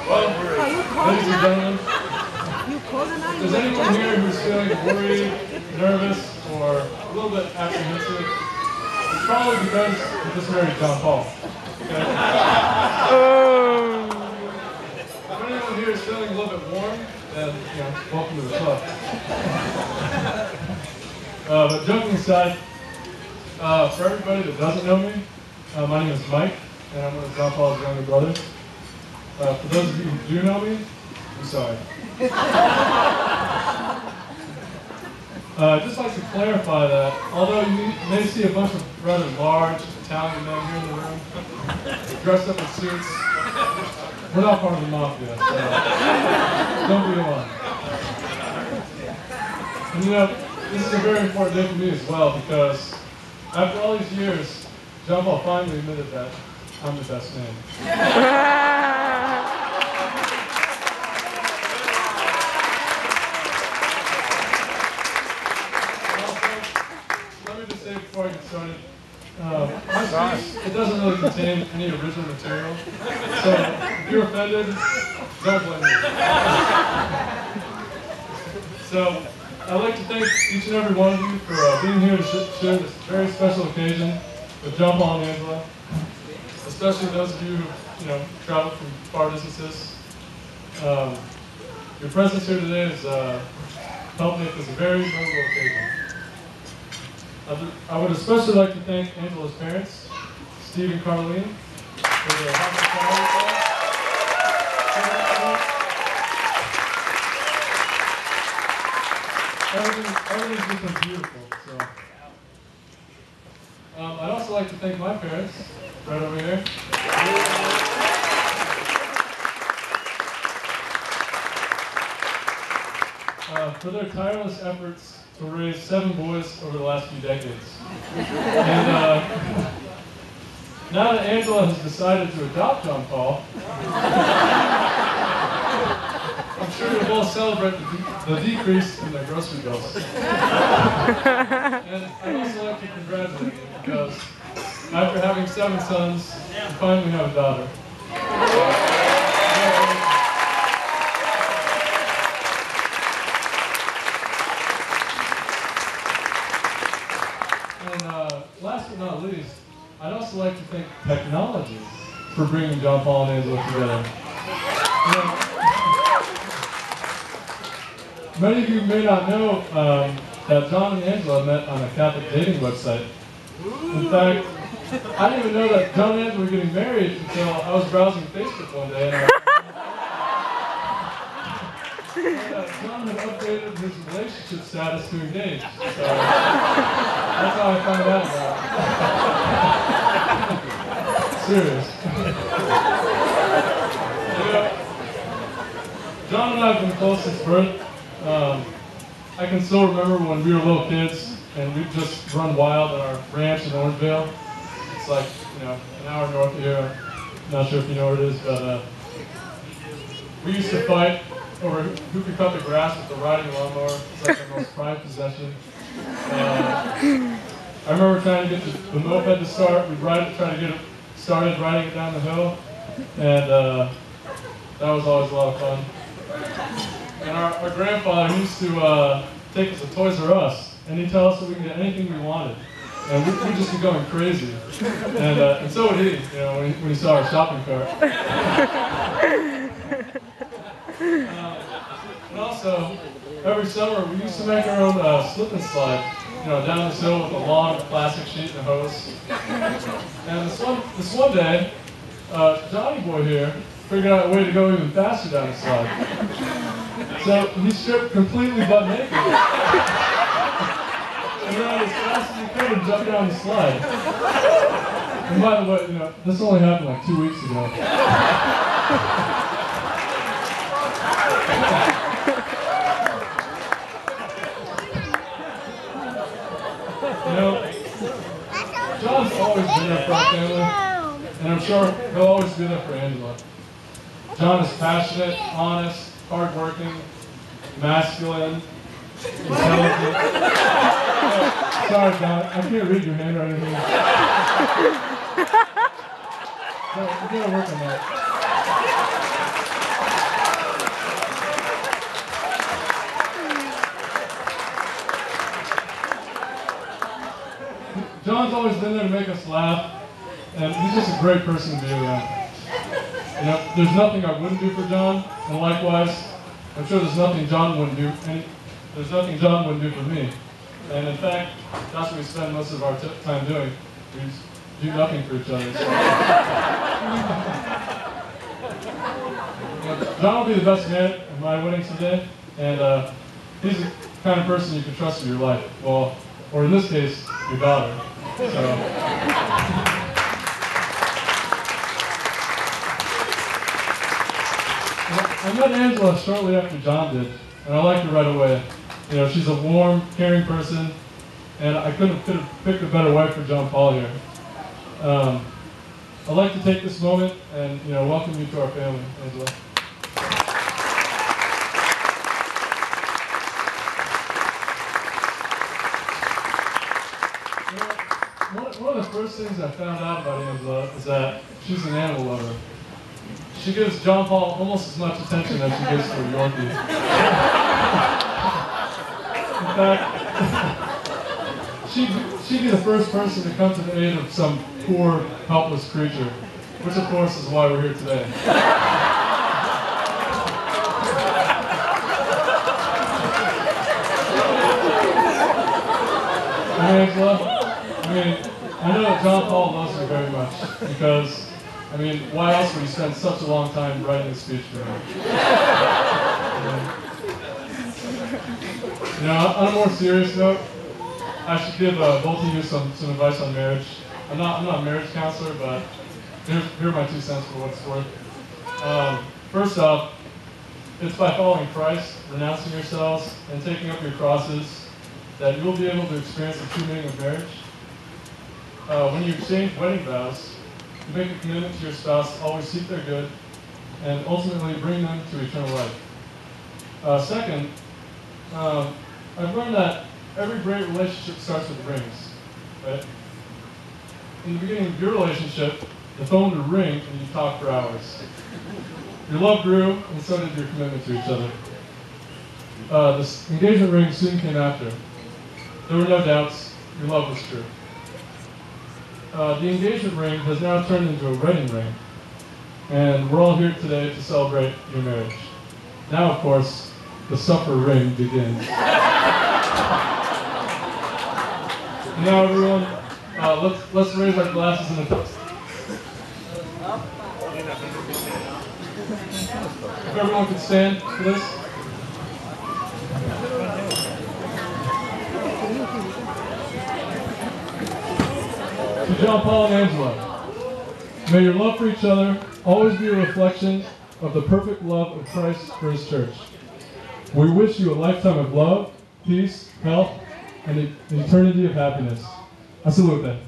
Well, ladies and gentlemen, is anyone here who's feeling worried, nervous, or a little bit apprehensive? It's probably because you just married John Paul. Okay? If anyone here is feeling a little bit warm, then welcome to the club. But joking aside, for everybody that doesn't know me, my name is Mike, and I'm one of John Paul's younger brothers. For those of you who do know me, I'm sorry. I'd just like to clarify that although you may see a bunch of rather large Italian men here in the room, dressed up in suits, we're not part of the mafia, so don't be alarmed. And this is a very important day for me as well, because after all these years, John Paul finally admitted that I'm the best man. Before I get started, my speech, it doesn't really contain any original material, so if you're offended, don't blame me. So I'd like to thank each and every one of you for being here to share this very special occasion with John Paul and Angela, especially those of you who traveled from far distances. Your presence here today has helped make this a very memorable occasion. I would especially like to thank Angela's parents, Steve and Carlene, for their hospitality. Everything's just been beautiful. So, I'd also like to thank my parents, right over here. For their tireless efforts to raise 7 boys over the last few decades. And now that Angela has decided to adopt John Paul, I'm sure you'll both celebrate the decrease in their grocery bills. And I'd also like to congratulate you, because after having 7 sons, you finally have a daughter. Last but not least, I'd also like to thank technology for bringing John Paul and Angela together. Many of you may not know that John and Angela met on a Catholic dating website. In fact, I didn't even know that John and Angela were getting married until I was browsing Facebook one day, and John had updated his relationship status to engaged. So that's how I found out about it. Serious. John and I have been close since birth. I can still remember when we were little kids and we'd just run wild at our ranch in Orangevale. It's like, an hour north of here. I'm not sure if you know where it is, but we used to fight over who could cut the grass with the riding lawnmower. It's like our most prized possession. I remember trying to get the moped to start. We'd try to get it started riding it down the hill, and that was always a lot of fun. And our grandfather used to take us to Toys R Us, and he'd tell us that we could get anything we wanted. And we'd just be going crazy. And so would he, when he saw our shopping cart. And also, every summer we used to make our own slip and slide, down this hill with a long plastic sheet and a hose. And this one day, Johnny Boy here figured out a way to go even faster down the slide. So he stripped completely butt naked. And ran as fast as he could and jumped down the slide. And by the way, this only happened like 2 weeks ago. John's always been there for our family, and I'm sure he'll always be there for Angela. John is passionate, honest, hardworking, masculine, intelligent. Sorry, John, I can't read your handwriting here. So, we're gonna work on that. John's always been there to make us laugh, and he's just a great person to be around. You know, there's nothing I wouldn't do for John, and likewise, I'm sure there's nothing John wouldn't do, and there's nothing John wouldn't do for me. And in fact, that's what we spend most of our time doing. We just do nothing for each other. So. John will be the best man at my wedding today, and he's the kind of person you can trust with your life. Well, or in this case, your daughter. So. I met Angela shortly after John did, and I liked her right away. You know, she's a warm, caring person, and I could have picked a better wife for John Paul here. I'd like to take this moment and welcome you to our family, Angela. One of the first things I found out about Angela is that she's an animal lover. She gives John Paul almost as much attention as she gives to a Yorkie. In fact, she'd be the first person to come to the aid of some poor, helpless creature, which of course is why we're here today. Angela, I know that John Paul loves her very much because, why else would he spend such a long time writing a speech for her? On a more serious note, I should give both of you some advice on marriage. I'm not a marriage counselor, but here are my 2 cents for what it's worth. First off, it's by following Christ, renouncing yourselves, and taking up your crosses that you'll be able to experience the true meaning of marriage. When you exchange wedding vows, you make a commitment to your spouse to always seek their good and ultimately bring them to eternal life. Second, I've learned that every great relationship starts with rings. Right? In the beginning of your relationship, the phone would ring and you talk for hours. Your love grew, and so did your commitment to each other. This engagement ring soon came after. There were no doubts, your love was true. The engagement ring has now turned into a wedding ring, and we're all here today to celebrate your marriage. Now, of course, the supper ring begins. Now, everyone, let's raise our glasses in a toast. If everyone could stand for this. To John Paul and Angela, may your love for each other always be a reflection of the perfect love of Christ for His church. We wish you a lifetime of love, peace, health, and an eternity of happiness. I salute them.